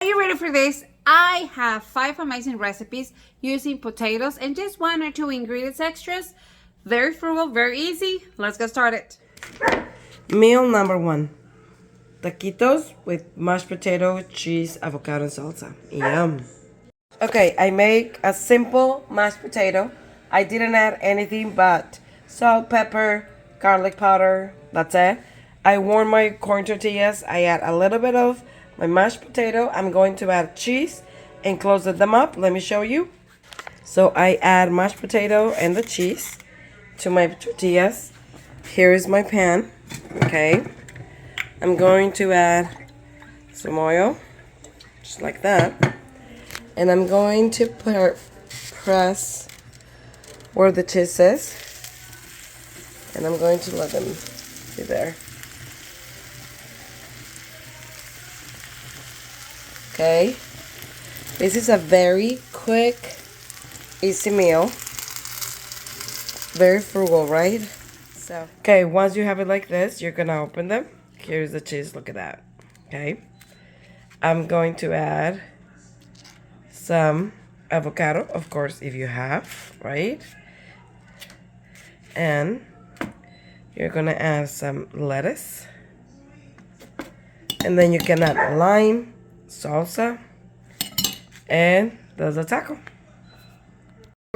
Are you ready for this? I have 5 amazing recipes using potatoes and just 1 or 2 ingredients extras. Very frugal, very easy. Let's get started. Meal number 1. Taquitos with mashed potato, cheese, avocado, and salsa. Yum. Okay, I make a simple mashed potato. I didn't add anything but salt, pepper, garlic powder. That's it. I warm my corn tortillas. I add a little bit of my mashed potato. I'm going to add cheese and close them up. Let me show you. So I add mashed potato and the cheese to my tortillas. Here is my pan. Okay. I'm going to add some oil, just like that. And I'm going to press where the cheese is. And I'm going to let them be there. Okay. This is a very quick, easy meal. Very frugal, right? So, okay, once you have it like this, you're gonna open them. Here's the cheese, look at that. Okay. I'm going to add some avocado, of course, if you have, right? And you're gonna add some lettuce. And then you can add lime, salsa, and there's a taco.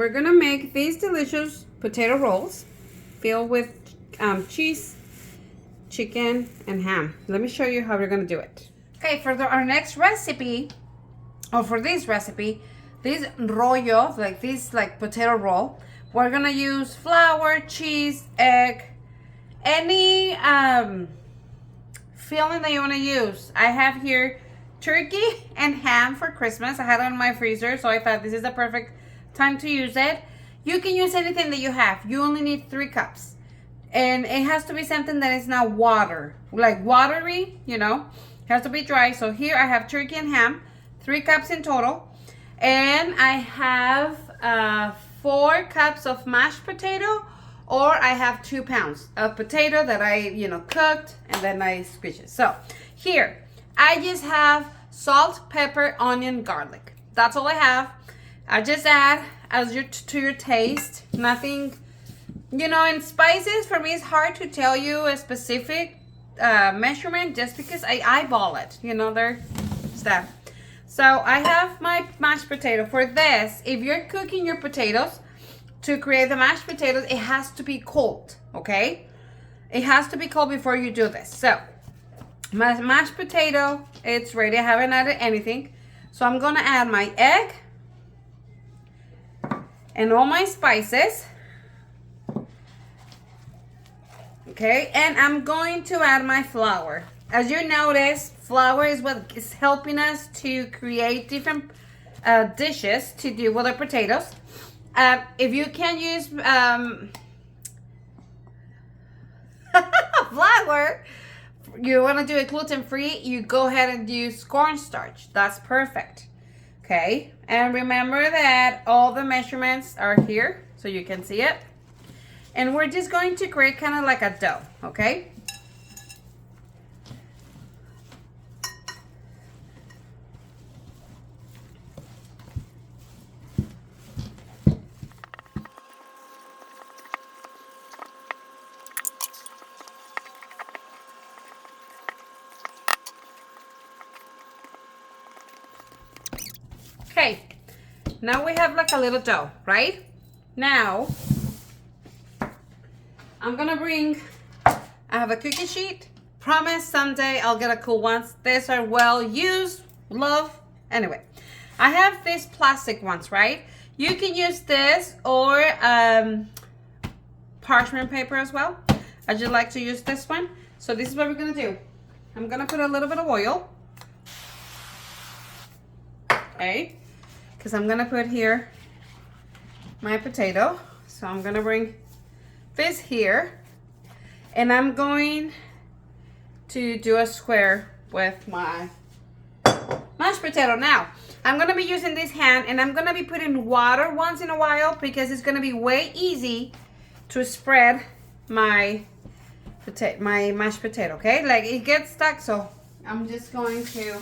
We're gonna make these delicious potato rolls filled with cheese, chicken, and ham. Let me show you how we're gonna do it. Okay, for our next recipe, or for this recipe, this rollo, like this potato roll, we're gonna use flour, cheese, egg, any filling that you wanna use. I have here turkey and ham for Christmas. I had it in my freezer, so I thought this is the perfect time to use it. You can use anything that you have. You only need 3 cups. And it has to be something that is not watery, you know. It has to be dry. So here I have turkey and ham, 3 cups in total. And I have 4 cups of mashed potato, or I have 2 pounds of potato that I, cooked and then I squeeze it. So here, I just have salt, pepper, onion, garlic. That's all I have. I just add to your taste. Nothing, in spices, for me, it's hard to tell you a specific measurement just because I eyeball it. Their stuff. So I have my mashed potato. For this, if you're cooking your potatoes, to create the mashed potatoes, it has to be cold, okay? It has to be cold before you do this. So my mashed potato, it's ready. I haven't added anything. So I'm gonna add my egg and all my spices. Okay, and I'm going to add my flour. As you notice, flour is what is helping us to create different dishes to do with our potatoes. If you can use flour, you want to do it gluten-free, you go ahead and use cornstarch. That's perfect. Okay, and remember that all the measurements are here so you can see it. And we're just going to create kind of like a dough, okay? Okay, now we have like a little dough, right? Now, I'm gonna I have a cookie sheet. Promise someday I'll get a cool one. These are well used, love. Anyway, I have these plastic ones, right? You can use this or parchment paper as well. I just like to use this one. So this is what we're gonna do. I'm gonna put a little bit of oil. Okay, because I'm gonna put here my potato. So I'm gonna bring this here, and I'm going to do a square with my mashed potato. Now, I'm gonna be using this hand, and I'm gonna be putting water once in a while because it's gonna be way easy to spread my mashed potato, okay? Like it gets stuck, so I'm just going to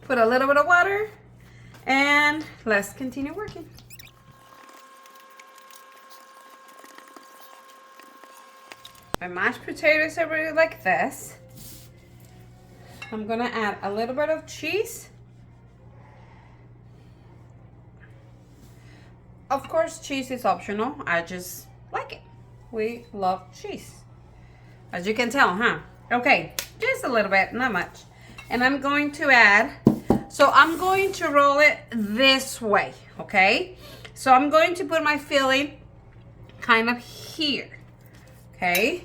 Put a little bit of water and let's continue working. My mashed potatoes are really like this. I'm gonna add a little bit of cheese. Of course, cheese is optional. I just like it. We love cheese. As you can tell, huh? Okay, just a little bit, not much. And I'm going to add, so I'm going to roll it this way, okay? So I'm going to put my filling kind of here, okay?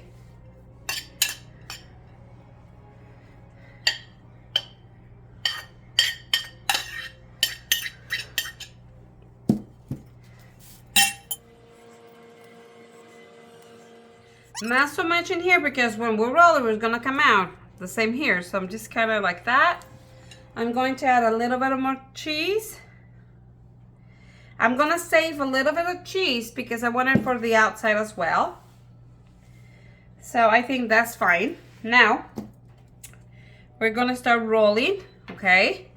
Not so much in here because when we roll it, it's gonna come out the same here. So I'm just kind of like that. I'm going to add a little bit more cheese. I'm gonna save a little bit of cheese because I want it for the outside as well. So I think that's fine. Now, we're gonna start rolling, okay?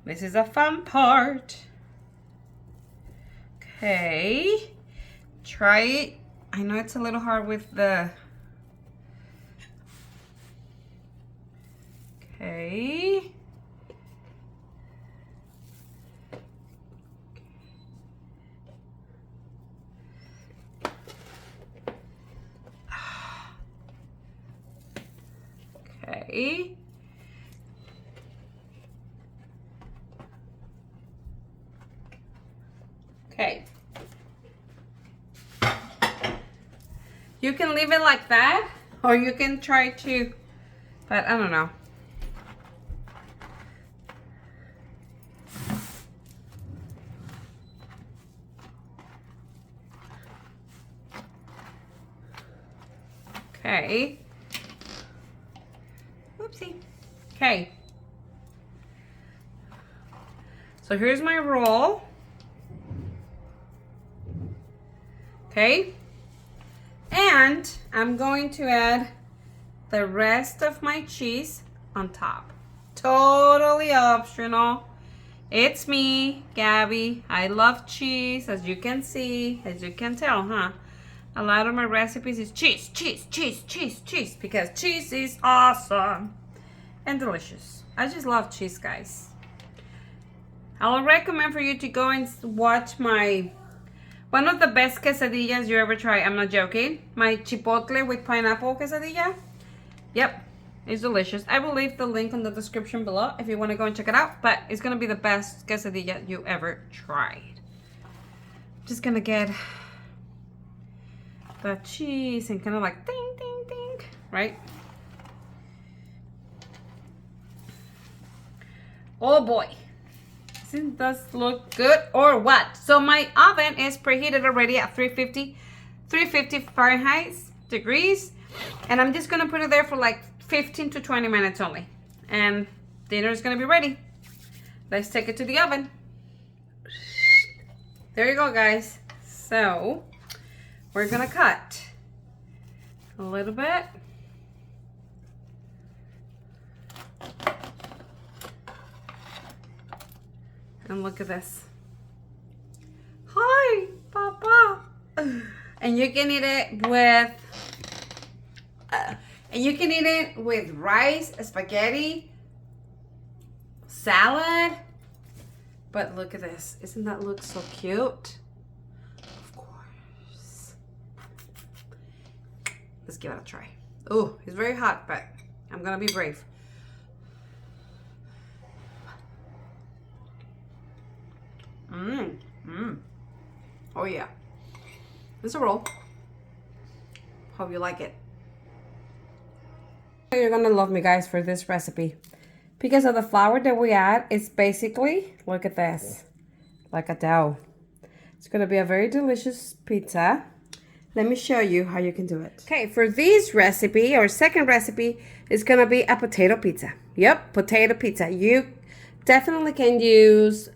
This is a fun part. Okay, try it. I know it's a little hard with the, okay. Okay. Okay. You can leave it like that, or you can try to, but I don't know. Okay. Whoopsie. Okay. So here's my roll. Okay. And I'm going to add the rest of my cheese on top. Totally optional. It's me, Gabby. I love cheese, as you can see, as you can tell, huh? A lot of my recipes is cheese, cheese, cheese, cheese, cheese, because cheese is awesome and delicious. I just love cheese, guys. I'll recommend for you to go and watch one of the best quesadillas you ever try. I'm not joking. My chipotle with pineapple quesadilla. Yep, it's delicious. I will leave the link in the description below if you want to go and check it out. But it's going to be the best quesadilla you ever tried. Just going to get the cheese and kind of like ding, ding, ding. Right? Oh boy. Doesn't this look good or what? So my oven is preheated already at 350 Fahrenheit degrees, and I'm just gonna put it there for like 15 to 20 minutes only, and dinner is gonna be ready. Let's take it to the oven. There you go, guys. So we're gonna cut a little bit. And look at this. Hi, Papa. And you can eat it with rice, spaghetti, salad. But look at this. Isn't that look so cute? Of course. Let's give it a try. Oh, it's very hot, but I'm gonna be brave. Oh yeah. It's a roll. Hope you like it. You're gonna love me, guys, for this recipe. Because of the flour that we add, it's basically, look at this, like a dough. It's gonna be a very delicious pizza. Let me show you how you can do it. Okay, for this recipe, or second recipe, is gonna be a potato pizza. Yep, potato pizza. You definitely can use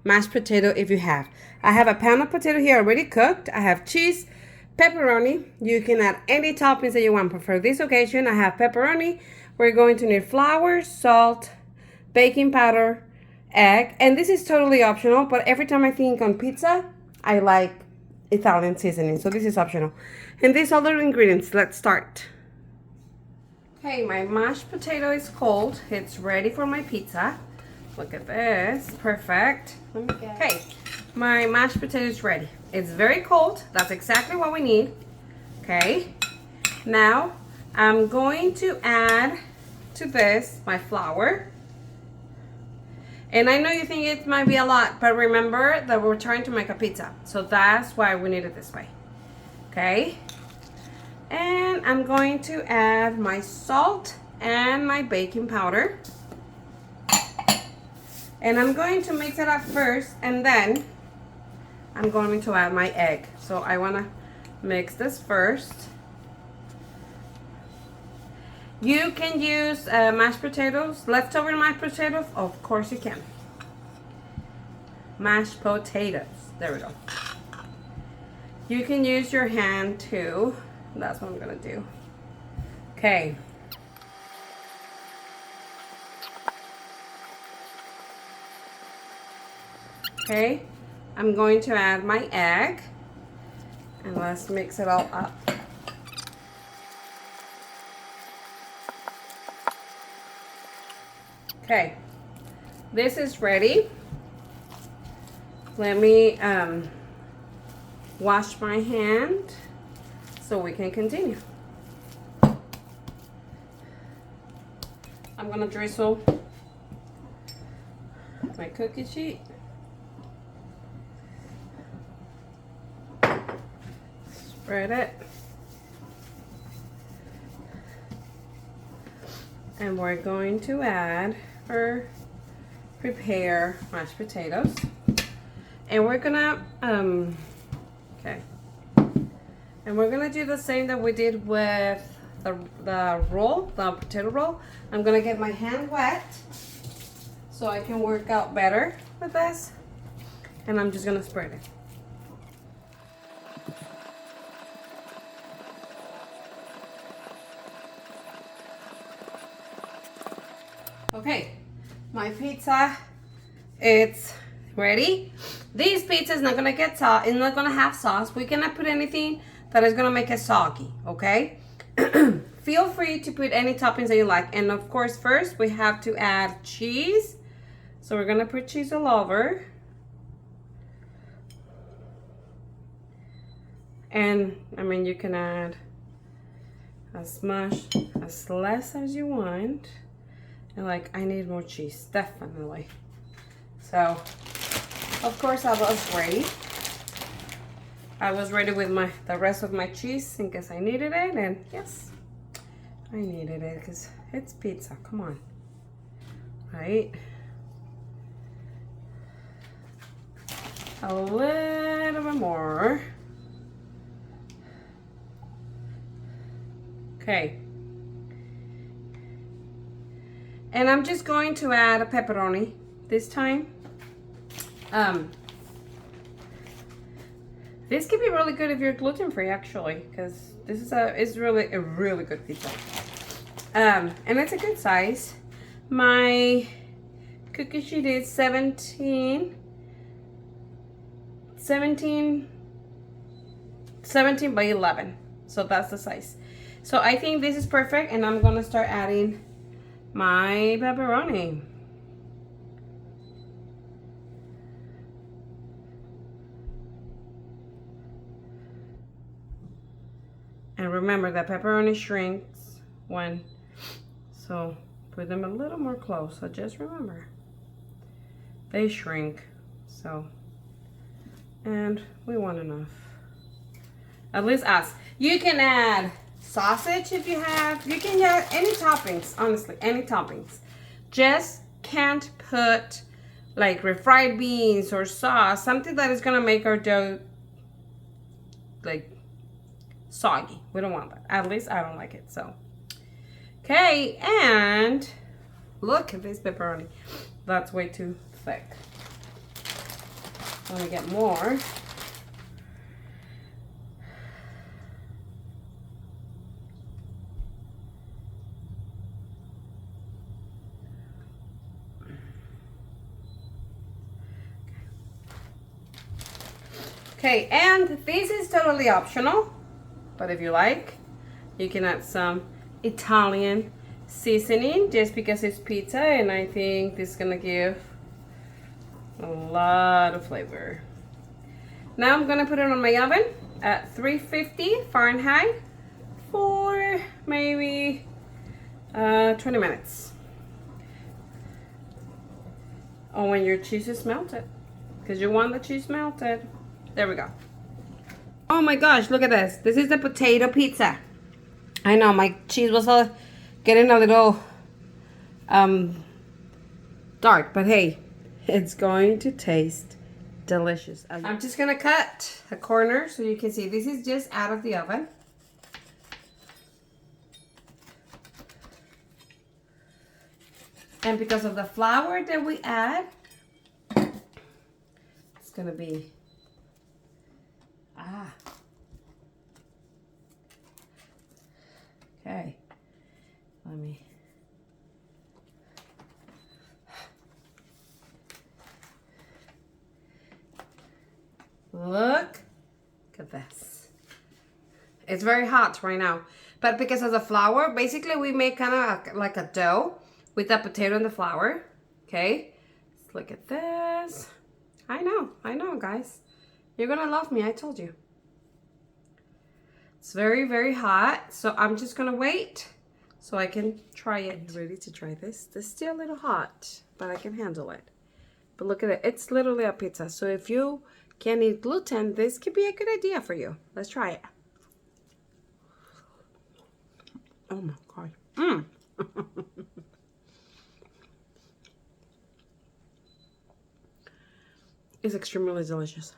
mashed potato if you have. I have a pound of potato here already cooked. I have cheese, pepperoni. You can add any toppings that you want, but for this occasion, I have pepperoni. We're going to need flour, salt, baking powder, egg, and this is totally optional, but every time I think on pizza, I like Italian seasoning, so this is optional. And these other ingredients, let's start. Okay, my mashed potato is cold. It's ready for my pizza. Look at this, perfect. Okay, my mashed potato is ready. It's very cold, that's exactly what we need. Okay, now I'm going to add to this my flour. And I know you think it might be a lot, but remember that we're trying to make a pizza. So that's why we need it this way. Okay. And I'm going to add my salt and my baking powder. And I'm going to mix it up first, and then I'm going to add my egg. So I want to mix this first. You can use mashed potatoes, leftover mashed potatoes, of course you can. Mashed potatoes, there we go. You can use your hand too. That's what I'm gonna do. Okay. Okay, I'm going to add my egg, and let's mix it all up. Okay, this is ready. Let me wash my hand so we can continue. I'm gonna drizzle my cookie sheet. Spread it. And we're going to add or prepare mashed potatoes. And we're gonna, okay. And we're gonna do the same that we did with the roll, the potato roll. I'm gonna get my hand wet so I can work out better with this. And I'm just gonna spread it. Okay, my pizza, it's ready. This pizza is not gonna get sauce. It's not gonna have sauce. We cannot put anything that is gonna make it soggy. Okay. Feel free to put any toppings that you like, and of course, first we have to add cheese. So we're gonna put cheese all over, and I mean you can add as much, as less as you want. And like, I need more cheese, definitely. So, of course, I was ready. I was ready with the rest of my cheese in case I needed it. And yes, I needed it because it's pizza. Come on. Right? A little bit more. Okay. And I'm just going to add a pepperoni this time. This can be really good if you're gluten-free, actually, because this is really a really good pizza. And it's a good size. My cookie sheet is 17 by 11. So that's the size. So I think this is perfect, and I'm gonna start adding my pepperoni. And remember that pepperoni shrinks so put them a little more close. So just remember, they shrink. So, and we want enough. At least us. You can add sausage if you have. You can add any toppings, honestly, any toppings. Just can't put like refried beans or sauce, something that is gonna make our dough like soggy. We don't want that. At least I don't like it. So, okay, and look at this pepperoni. That's way too thick. Let me get more. Okay, and this is totally optional, but if you like, you can add some Italian seasoning just because it's pizza, and I think this is gonna give a lot of flavor. Now I'm gonna put it on my oven at 350 Fahrenheit for maybe 20 minutes. Oh, when your cheese is melted, because you want the cheese melted. There we go. Oh my gosh, look at this. This is the potato pizza. I know my cheese was getting a little dark, but hey, it's going to taste delicious. I'm just gonna cut a corner so you can see. This is just out of the oven. And because of the flour that we add, it's gonna be, okay, let me, look at this. It's very hot right now, but because of the flour, basically we make kind of like a dough with the potato and the flour. Okay, let's look at this. I know, guys. You're gonna love me, I told you. It's very, very hot, so I'm just gonna wait so I can try it. Are you ready to try this? This is still a little hot, but I can handle it. But look at it, it's literally a pizza. So if you can't eat gluten, this could be a good idea for you. Let's try it. Oh my God. It's extremely delicious.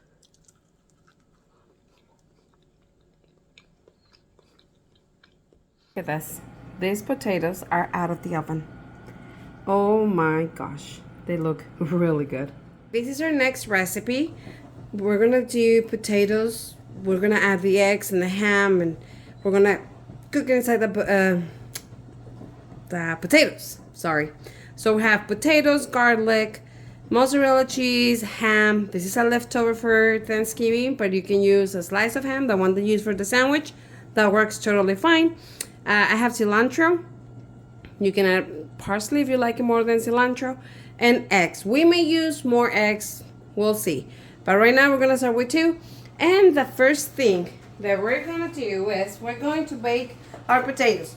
Look at this. These potatoes are out of the oven. Oh my gosh. They look really good. This is our next recipe. We're gonna do potatoes. We're gonna add the eggs and the ham, and we're gonna cook inside the potatoes. Sorry. So we have potatoes, garlic, mozzarella cheese, ham. This is a leftover for Thanksgiving, but you can use a slice of ham, the one that you use for the sandwich. That works totally fine. I have cilantro. You can add parsley if you like it more than cilantro. And eggs. We may use more eggs. We'll see. But right now we're going to start with 2. And the first thing that we're going to do is we're going to bake our potatoes.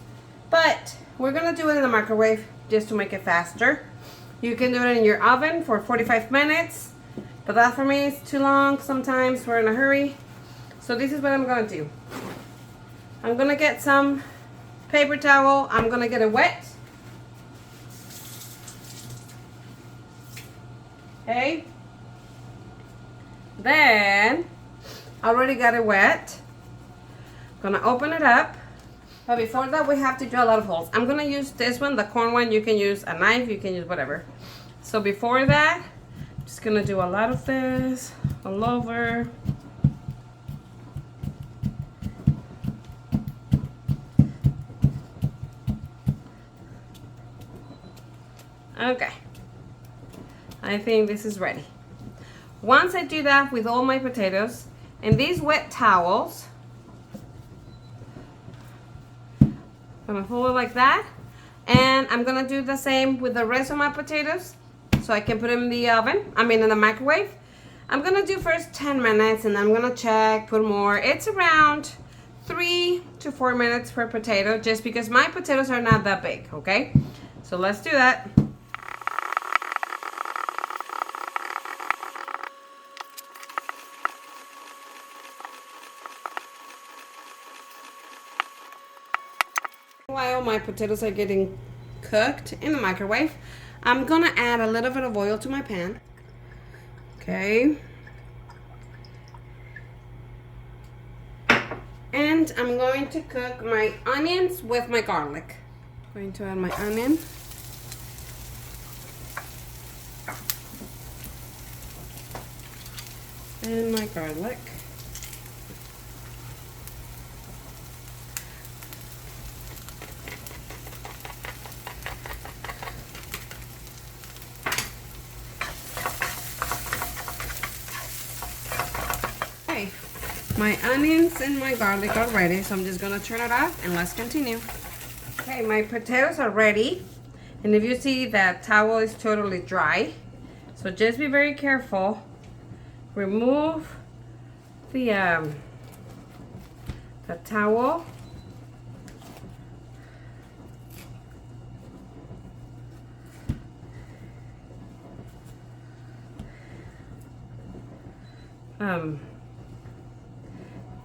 But we're going to do it in the microwave just to make it faster. You can do it in your oven for 45 minutes. But that for me is too long. Sometimes we're in a hurry. So this is what I'm going to do. I'm going to get some paper towel. I'm going to get it wet. Okay. Then, I already got it wet. I'm going to open it up. But before that, we have to drill a lot of holes. I'm going to use this one, the corn one. You can use a knife. You can use whatever. So before that, I'm just going to do a lot of this all over. Okay. I think this is ready. Once I do that with all my potatoes and these wet towels, I'm gonna hold it like that, and I'm gonna do the same with the rest of my potatoes so I can put them in the oven, in the microwave. I'm gonna do first 10 minutes and I'm gonna check, put more. It's around 3 to 4 minutes per potato just because my potatoes are not that big, okay? So let's do that. While my potatoes are getting cooked in the microwave, I'm gonna add a little bit of oil to my pan. Okay. And I'm going to cook my onions with my garlic. I'm going to add my onion. And my garlic. Okay, My onions and my garlic are ready, so I'm just gonna turn it off and let's continue. Okay, my potatoes are ready. And if you see that towel is totally dry, so just be very careful. Remove the towel.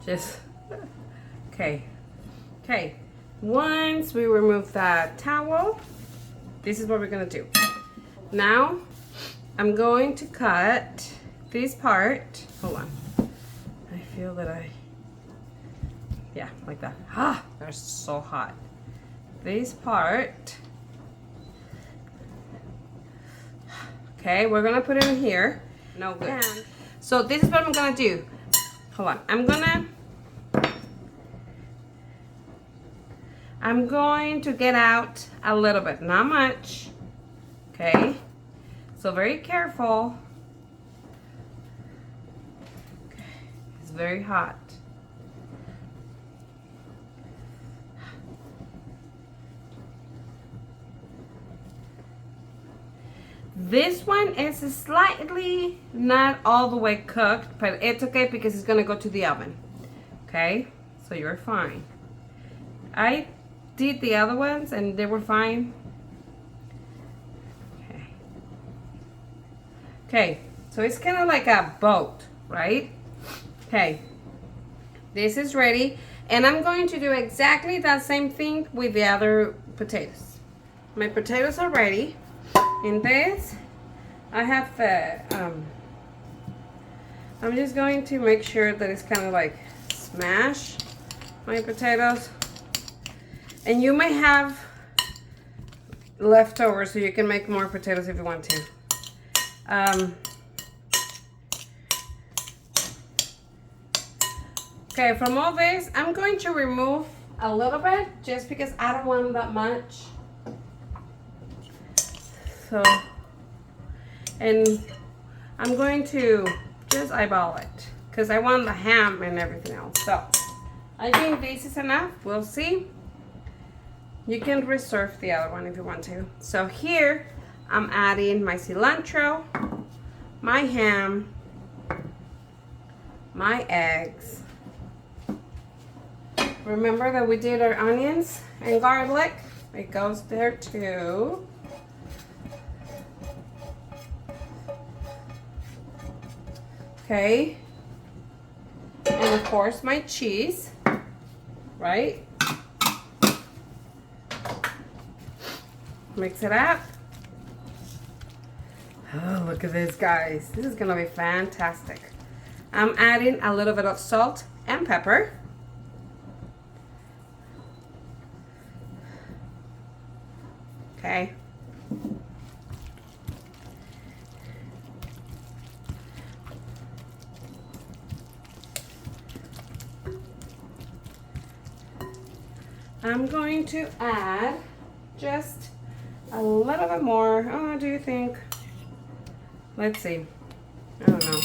Just okay. Once we remove that towel, this is what we're gonna do. Now I'm going to cut this part. Hold on. I feel that yeah, like that. Ah, they're so hot. This part. Okay, we're gonna put it in here. No good. So this is what I'm gonna do. Hold on. I'm going to get out a little bit, not much. Okay, so very careful. Okay. It's very hot. This one is slightly not all the way cooked, but it's okay because it's gonna go to the oven. Okay, so you're fine. I did the other ones and they were fine. Okay, so it's kind of like a boat, right? Okay, this is ready. And I'm going to do exactly that same thing with the other potatoes. My potatoes are ready. In this, I have I'm just going to make sure that it's kind of like smash my potatoes. And you may have leftovers, so you can make more potatoes if you want to. Okay, from all this, I'm going to remove a little bit just because I don't want that much. So, and I'm going to just eyeball it because I want the ham and everything else. So, I think this is enough. We'll see. You can reserve the other one if you want to. So here, I'm adding my cilantro, my ham, my eggs. Remember that we did our onions and garlic. It goes there too. Okay. And of course my cheese, right? Mix it up. Oh, look at this, guys. This is gonna be fantastic. I'm adding a little bit of salt and pepper. Okay. I'm going to add just a little bit more. Oh, do you think? Let's see. I don't know.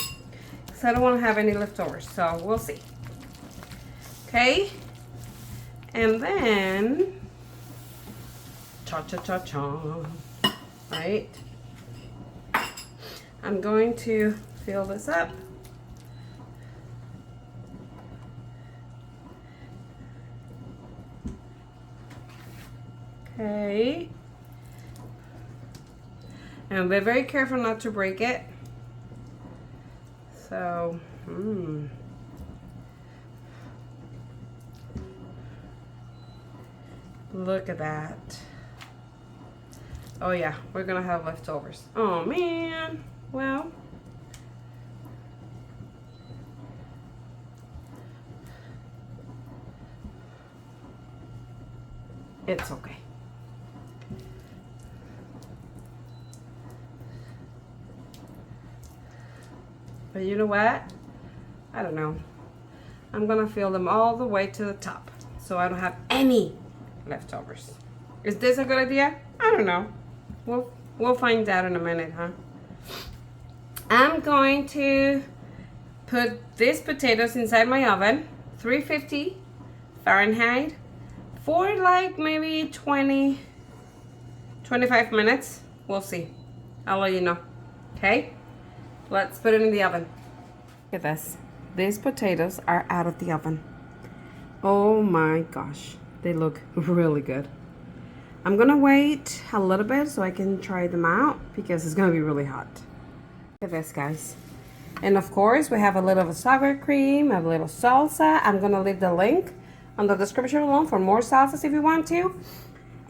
Because I don't want to have any leftovers. So we'll see. Okay. And then, cha-cha-cha-cha. Right. I'm going to fill this up. Okay. And be very careful not to break it. So, look at that. Oh yeah, we're gonna have leftovers. Oh man, well. It's okay. But you know what? I don't know. I'm gonna fill them all the way to the top so I don't have any leftovers. Is this a good idea? I don't know. We'll find out in a minute, huh? I'm going to put these potatoes inside my oven, 350 Fahrenheit, for like maybe 20, 25 minutes. We'll see. I'll let you know. Okay? Let's put it in the oven. Look at this. These potatoes are out of the oven. Oh my gosh. They look really good. I'm gonna wait a little bit so I can try them out because it's gonna be really hot. Look at this, guys. And of course, we have a little of sour cream, a little salsa. I'm gonna leave the link on the description below for more salsas if you want to.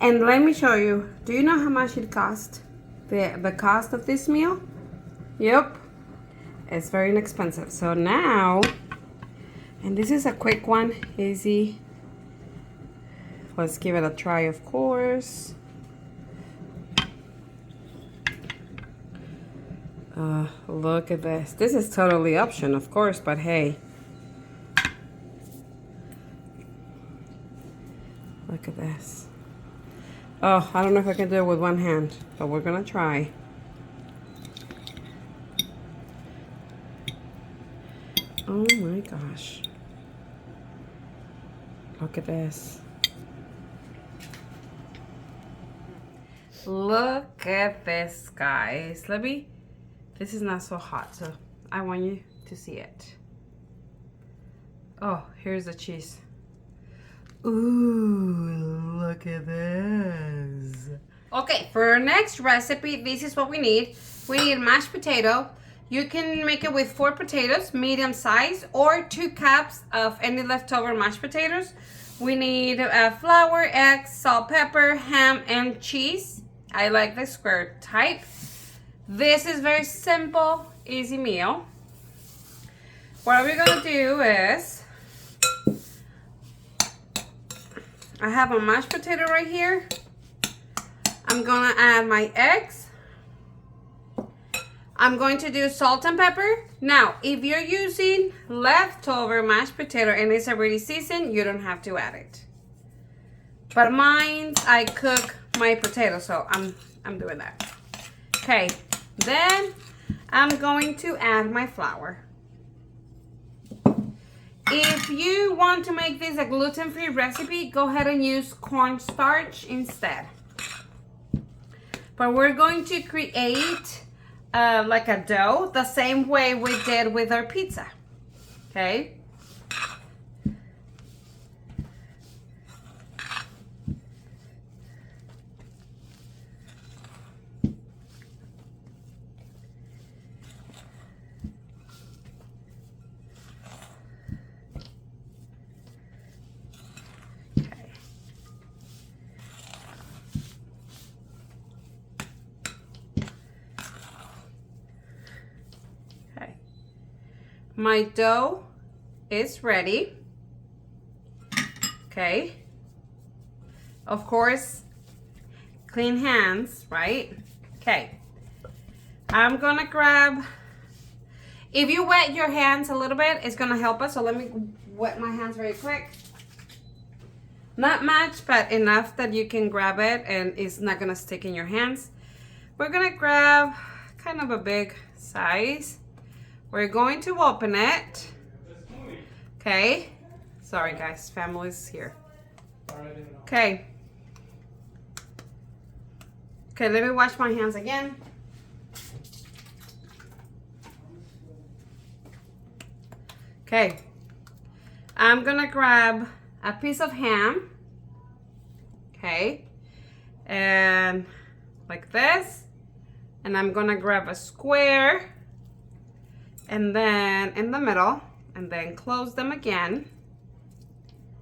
And let me show you. Do you know how much it cost? The cost of this meal? Yep. It's very inexpensive. So now, and this is a quick one, easy. Let's give it a try, of course. Look at this. This is totally optional, of course, but hey. Look at this. Oh, I don't know if I can do it with one hand, but we're gonna try. Oh my gosh. Look at this. Look at this, guys. This is not so hot, so I want you to see it. Oh, here's the cheese. Ooh, look at this. Okay, for our next recipe, this is what we need. We need mashed potato. You can make it with 4 potatoes, medium size, or 2 cups of any leftover mashed potatoes. We need flour, eggs, salt, pepper, ham, and cheese. I like the square type. This is very simple, easy meal. What we're gonna do is, I have a mashed potato right here. I'm gonna add my eggs. I'm going to do salt and pepper. Now, if you're using leftover mashed potato and it's already seasoned, you don't have to add it. But mine, I cook my potato, so I'm doing that. Okay, then I'm going to add my flour. If you want to make this a gluten-free recipe, go ahead and use cornstarch instead. But we're going to create like a dough the same way we did with our pizza. Okay? My dough is ready. Okay. Of course, clean hands, right? Okay. I'm gonna grab, if you wet your hands a little bit, it's gonna help us. So let me wet my hands very quick. Not much, but enough that you can grab it and it's not gonna stick in your hands. We're gonna grab kind of a big size. We're going to open it. Okay. Sorry guys, family's here. Okay. Okay, let me wash my hands again. Okay. I'm gonna grab a piece of ham. Okay. And like this. And I'm gonna grab a square. And then in the middle, and then close them again,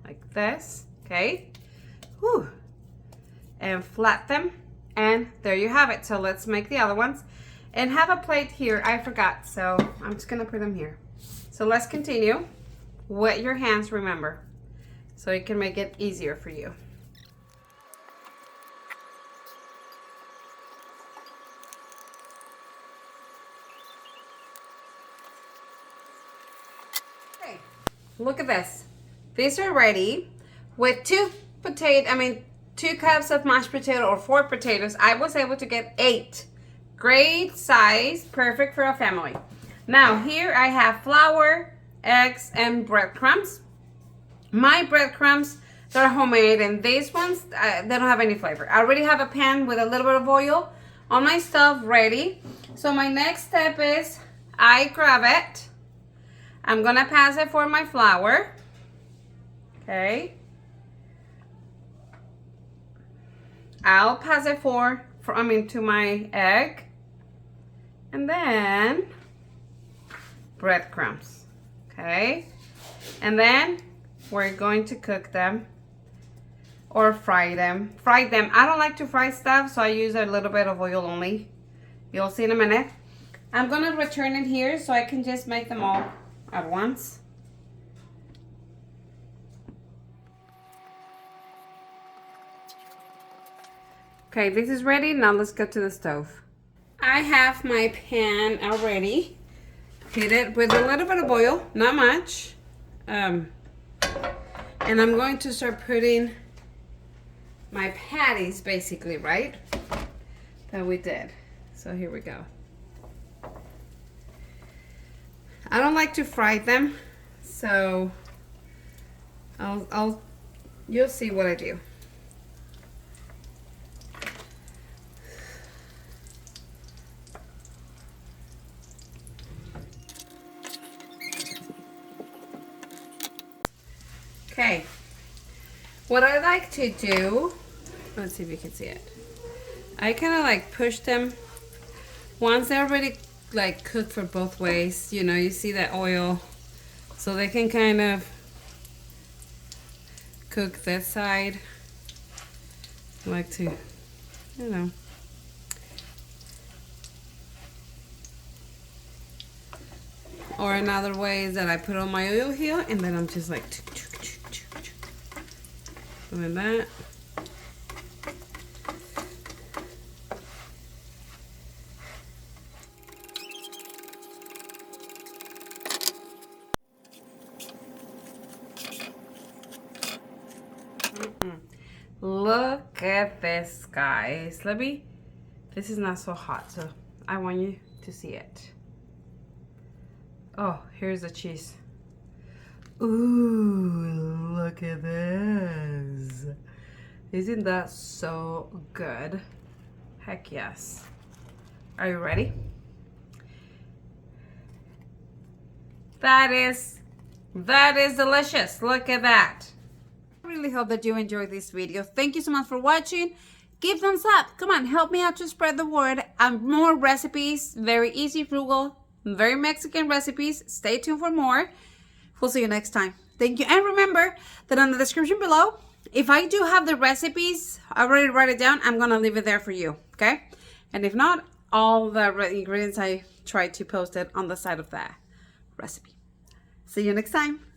like this, okay? Whew. And flat them, and there you have it. So let's make the other ones. And have a plate here, I forgot, so I'm just gonna put them here. So let's continue. Wet your hands, remember, so it can make it easier for you. Look at this. These are ready with 2 cups of mashed potato or 4 potatoes. I was able to get 8. Great size, perfect for a family. Now here I have flour, eggs, and breadcrumbs. My breadcrumbs, they're homemade, and these ones, they don't have any flavor. I already have a pan with a little bit of oil on my stove ready. So my next step is I grab it. I'm gonna pass it for my flour. Okay. I'll pass it to my egg. And then breadcrumbs. Okay. And then we're going to cook them or fry them. I don't like to fry stuff, so I use a little bit of oil only. You'll see in a minute. I'm gonna return it here so I can just make them all at once. Okay, this is ready. Now let's go to the stove. I have my pan already. Heat it with a little bit of oil, not much. And I'm going to start putting my patties, basically, right? That we did. So here we go. I don't like to fry them, so you'll see what I do. Okay, what I like to do, let's see if you can see it. I kind of like push them once they're already like cooked for both ways. You know, you see that oil, so they can kind of cook this side. I like to, you know. Or another way is that I put on my oil here and then I'm just like doing that. Look at this, guys. This is not so hot, so I want you to see it. Oh, here's the cheese. Ooh, look at this. Isn't that so good? Heck yes. Are you ready? That is delicious. Look at that. I really hope that you enjoyed this video. Thank you so much for watching. Give thumbs up. Come on, help me out to spread the word. More recipes, very easy, frugal, very Mexican recipes. Stay tuned for more. We'll see you next time. Thank you. And remember that on the description below, if I do have the recipes, I already write it down, I'm going to leave it there for you. Okay? And if not, all the ingredients I tried to post it on the side of the recipe. See you next time.